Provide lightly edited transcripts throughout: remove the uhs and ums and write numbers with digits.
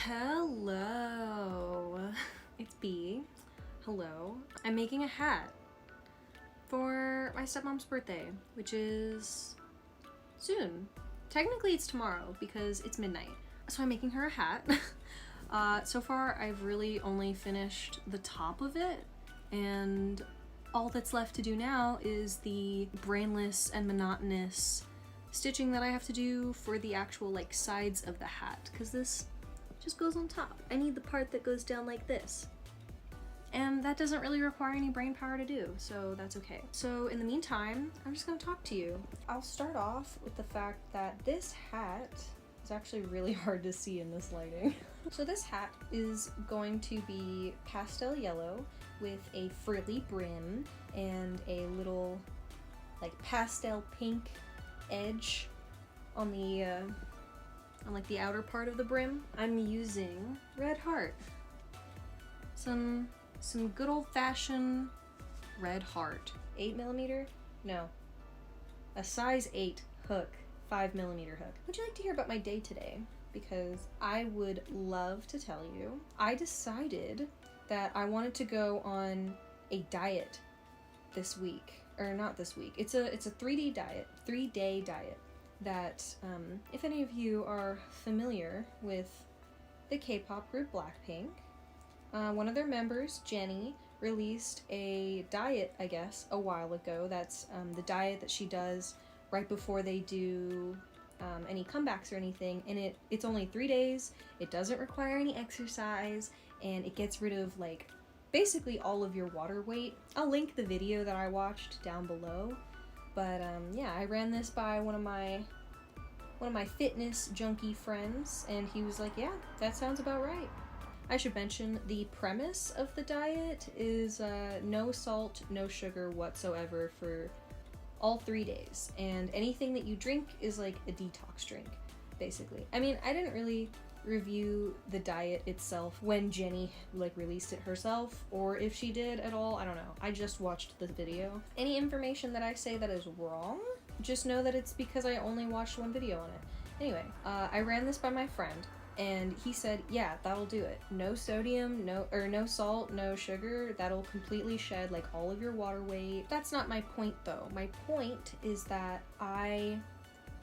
Hello, it's B. Hello. I'm making a hat for my stepmom's birthday, which is soon. Technically it's tomorrow because it's midnight. So I'm making her a hat. So far I've really only finished the top of it, and all that's left to do now is the brainless and monotonous stitching that I have to do for the actual like sides of the hat, because this just goes on top. I need the part that goes down like this. And that doesn't really require any brain power to do, so that's okay. So in the meantime, I'm just gonna talk to you. I'll start off with the fact that this hat is actually really hard to see in this lighting. So this hat is going to be pastel yellow with a frilly brim and a little like pastel pink edge on the on like the outer part of the brim. I'm using red heart. Some good old-fashioned red heart. 8mm? No. A size 8 hook, 5mm hook. Would you like to hear about my day today? Because I would love to tell you. I decided that I wanted to go on a diet this week. Or not this week. It's a 3-day diet. 3-day diet. That, if any of you are familiar with the K-pop group Blackpink, one of their members, Jennie, released a diet, I guess, a while ago. That's the diet that she does right before they do any comebacks or anything, and it's only 3 days, it doesn't require any exercise, and it gets rid of, like, basically all of your water weight. I'll link the video that I watched down below. But yeah, I ran this by one of my fitness junkie friends, and he was like, yeah, that sounds about right. I should mention the premise of the diet is no salt, no sugar whatsoever for all 3 days, and anything that you drink is like a detox drink, basically. I mean, I didn't really review the diet itself when Jennie like released it herself, or if she did at all, I don't know. I just watched the video. Any information that I say that is wrong, just know that it's because I only watched one video on it. Anyway, I ran this by my friend, and he said, yeah, that'll do it. No sodium, no salt, no sugar. That'll completely shed like all of your water weight. That's not my point though. My point is that I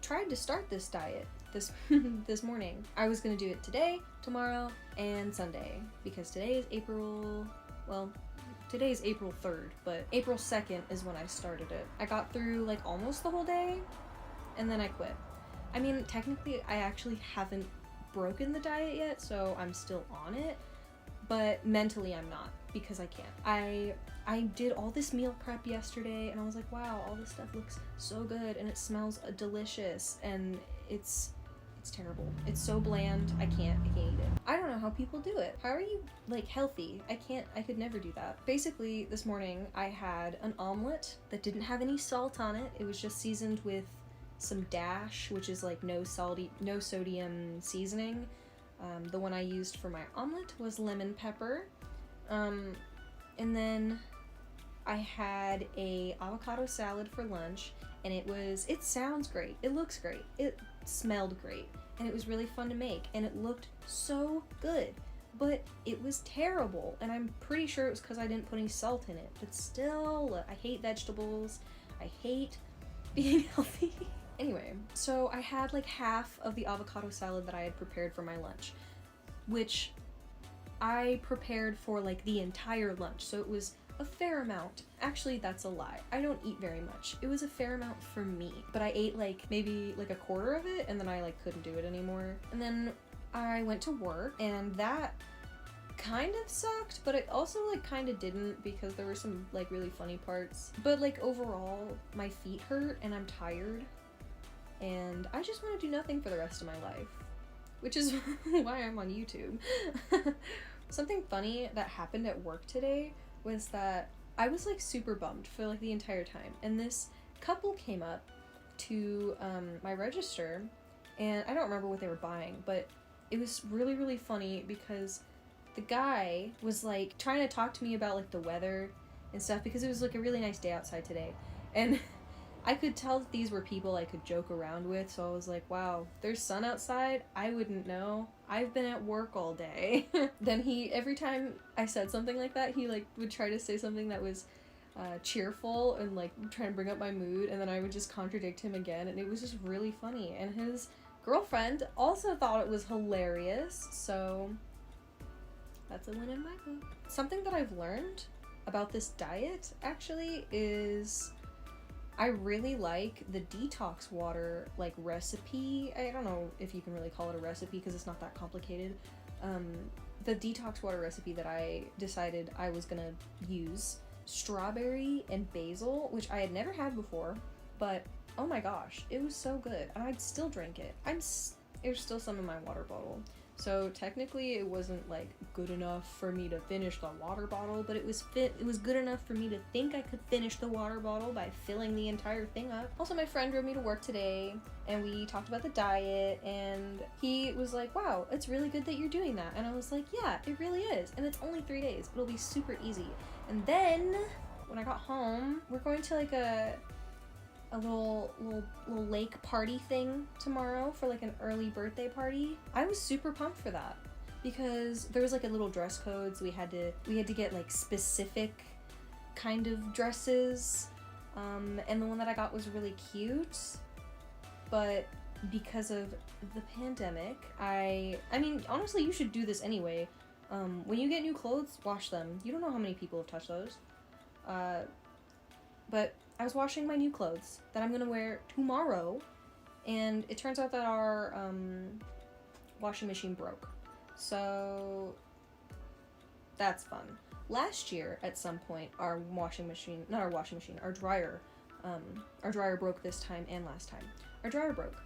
tried to start this diet this morning. I was gonna do it today, tomorrow, and Sunday, because today is April 3rd, but April 2nd is when I started it. I got through like almost the whole day, and then I quit. I mean, technically I actually haven't broken the diet yet, so I'm still on it, but mentally I'm not, because I can't. I did all this meal prep yesterday, and I was like, wow, all this stuff looks so good, and it smells delicious, and it's terrible. It's so bland, I can't eat it. I don't know how people do it. How are you, like, healthy? I could never do that. Basically, this morning I had an omelet that didn't have any salt on it. It was just seasoned with some Dash, which is like no sodium seasoning. The one I used for my omelet was lemon pepper. And then I had a avocado salad for lunch, and it sounds great, it looks great, it smelled great, and it was really fun to make, and it looked so good, but it was terrible, and I'm pretty sure it was because I didn't put any salt in it. But still, I hate vegetables, I hate being healthy. Anyway, so I had like half of the avocado salad that I had prepared for my lunch, which I prepared for like the entire lunch, so it was a fair amount. Actually, that's a lie. I don't eat very much. It was a fair amount for me, but I ate like maybe like a quarter of it, and then I like couldn't do it anymore. And then I went to work, and that kind of sucked, but it also like kind of didn't, because there were some like really funny parts. But like overall, my feet hurt and I'm tired, and I just want to do nothing for the rest of my life, which is why I'm on YouTube. Something funny that happened at work today was that I was like super bummed for like the entire time, and this couple came up to my register, and I don't remember what they were buying, but it was really funny because the guy was like trying to talk to me about like the weather and stuff, because it was like a really nice day outside today, and I could tell that these were people I could joke around with, so I was like, wow, there's sun outside? I wouldn't know. I've been at work all day. Then every time I said something like that, he like would try to say something that was cheerful and like try and bring up my mood, and then I would just contradict him again, and it was just really funny. And his girlfriend also thought it was hilarious, so that's a win in my book. Something that I've learned about this diet actually is I really like the detox water like recipe. I don't know if you can really call it a recipe because it's not that complicated. The detox water recipe that I decided I was gonna use, strawberry and basil, which I had never had before, but oh my gosh, it was so good, and I'd still drink it. There's still some in my water bottle. So technically it wasn't like good enough for me to finish the water bottle, but it was good enough for me to think I could finish the water bottle by filling the entire thing up. Also, my friend drove me to work today and we talked about the diet, and he was like, wow, it's really good that you're doing that. And I was like, yeah, it really is. And it's only 3 days, but it'll be super easy. And then when I got home, we're going to like a little lake party thing tomorrow for like an early birthday party. I was super pumped for that because there was like a little dress code, so we had to get like specific kind of dresses, and the one that I got was really cute, but because of the pandemic, I mean honestly you should do this anyway. When you get new clothes, wash them. You don't know how many people have touched those. But I was washing my new clothes that I'm gonna wear tomorrow, and it turns out that our washing machine broke. So that's fun. Last year, at some point, our dryer broke this time and last time. Our dryer broke.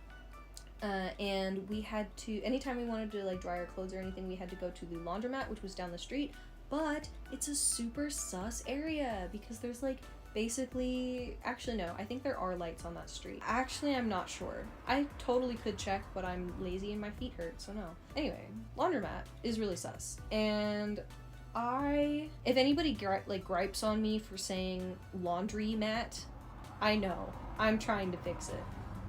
And we had to, anytime we wanted to like dry our clothes or anything, we had to go to the laundromat, which was down the street, but it's a super sus area because there's like basically, actually no, I think there are lights on that street. Actually, I'm not sure. I totally could check, but I'm lazy and my feet hurt, so no. Anyway, laundromat is really sus. And if anybody gripes on me for saying laundry mat, I know. I'm trying to fix it.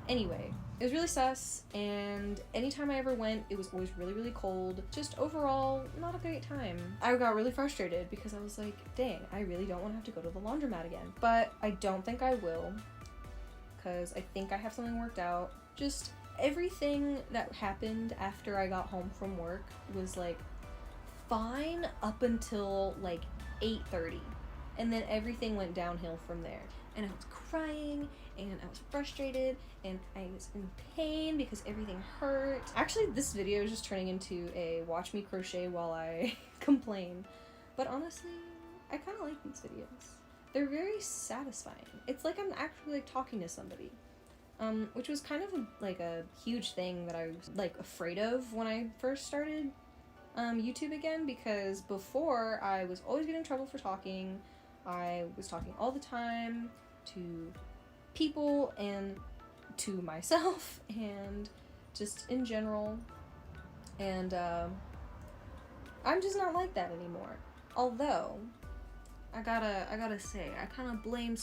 Anyway, it was really sus, and anytime I ever went, it was always really, really cold. Just overall, not a great time. I got really frustrated because I was like, dang, I really don't want to have to go to the laundromat again. But I don't think I will, because I think I have something worked out. Just everything that happened after I got home from work was like fine up until like 8:30, and then everything went downhill from there. And I was crying, and I was frustrated, and I was in pain because everything hurt. Actually, this video is just turning into a watch me crochet while I complain. But honestly, I kind of like these videos. They're very satisfying. It's like I'm actually like talking to somebody. Which was kind of a huge thing that I was like afraid of when I first started YouTube again, because before I was always getting in trouble for talking. I was talking all the time to people and to myself and just in general, and I'm just not like that anymore. Although I gotta say, I kind of blame.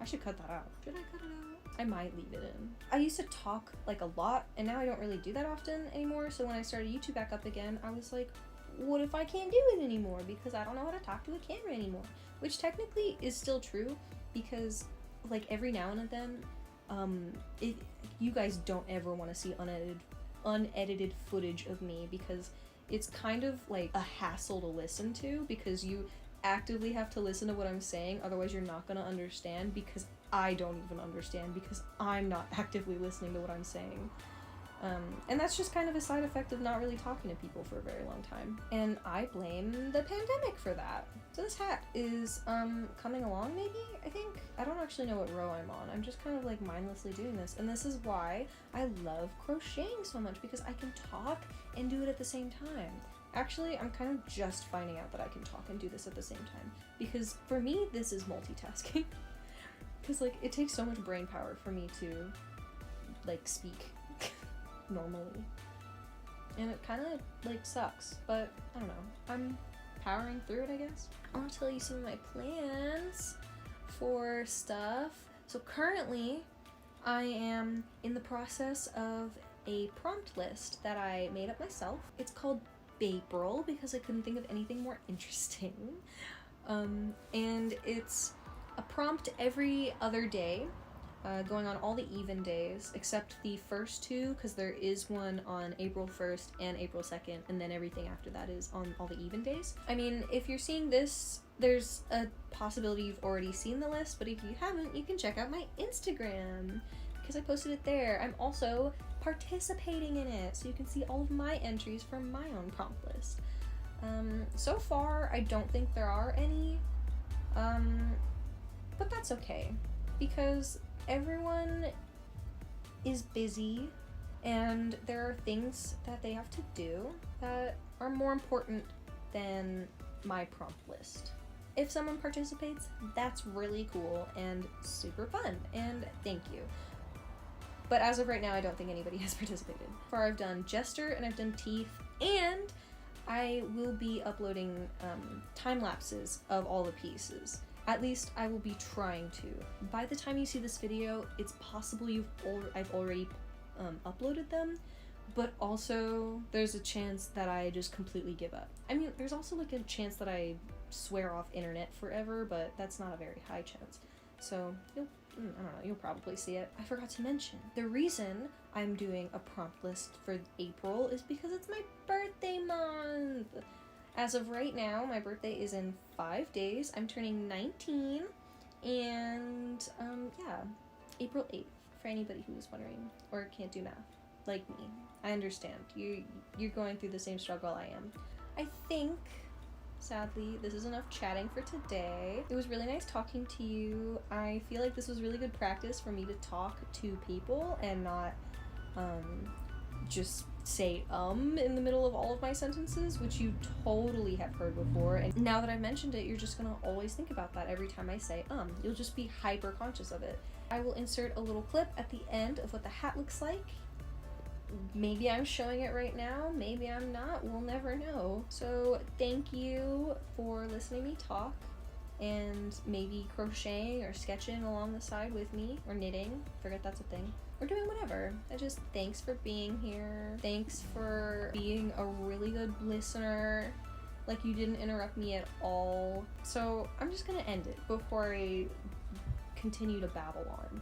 I should cut that out. Should I cut it out? I might leave it in. I used to talk like a lot, and now I don't really do that often anymore. So when I started YouTube back up again, I was like, what if I can't do it anymore because I don't know how to talk to a camera anymore? Which technically is still true, because like every now and then, you guys don't ever want to see unedited footage of me, because it's kind of like a hassle to listen to, because you actively have to listen to what I'm saying, otherwise you're not gonna understand, because I don't even understand because I'm not actively listening to what I'm saying. And that's just kind of a side effect of not really talking to people for a very long time. And I blame the pandemic for that. So this hat is coming along, maybe, I think? I don't actually know what row I'm on. I'm just kind of like mindlessly doing this. And this is why I love crocheting so much, because I can talk and do it at the same time. Actually, I'm kind of just finding out that I can talk and do this at the same time, because for me, this is multitasking. Because like it takes so much brain power for me to like speak normally, and it kind of like sucks, but I don't know, I'm powering through it, I guess. I want to tell you some of my plans for stuff So currently I am in the process of a prompt list that I made up myself. It's called April because I couldn't think of anything more interesting. And it's a prompt every other day, going on all the even days except the first two, because there is one on April 1st and April 2nd, and then everything after that is on all the even days. I mean, if you're seeing this, there's a possibility you've already seen the list, but if you haven't, you can check out my Instagram because I posted it there. I'm also participating in it, so you can see all of my entries from my own prompt list. So far, I don't think there are any, but that's okay, because everyone is busy and there are things that they have to do that are more important than my prompt list. If someone participates, that's really cool and super fun, and thank you. But as of right now, I don't think anybody has participated. So far, I've done Jester and I've done Teeth, and I will be uploading time lapses of all the pieces. At least I will be trying to. By the time you see this video, it's possible I've already uploaded them, but also there's a chance that I just completely give up. I mean, there's also like a chance that I swear off internet forever, but that's not a very high chance. So I don't know, you'll probably see it. I forgot to mention, the reason I'm doing a prompt list for April is because it's my birthday month. As of right now, my birthday is in 5 days. I'm turning 19, and yeah, April 8th, for anybody who was wondering or can't do math, like me. I understand. You're going through the same struggle I am. I think, sadly, this is enough chatting for today. It was really nice talking to you. I feel like this was really good practice for me to talk to people and not just say in the middle of all of my sentences, which you totally have heard before. And now that I've mentioned it, you're just gonna always think about that every time I say You'll just be hyper conscious of it. I will insert a little clip at the end of what the hat looks like. Maybe I'm showing it right now, maybe I'm not, we'll never know. So thank you for listening to me talk, and maybe crocheting or sketching along the side with me, or knitting, forget that's a thing, or doing whatever. Thanks for being here. Thanks for being a really good listener. Like, you didn't interrupt me at all. So I'm just gonna end it before I continue to babble on.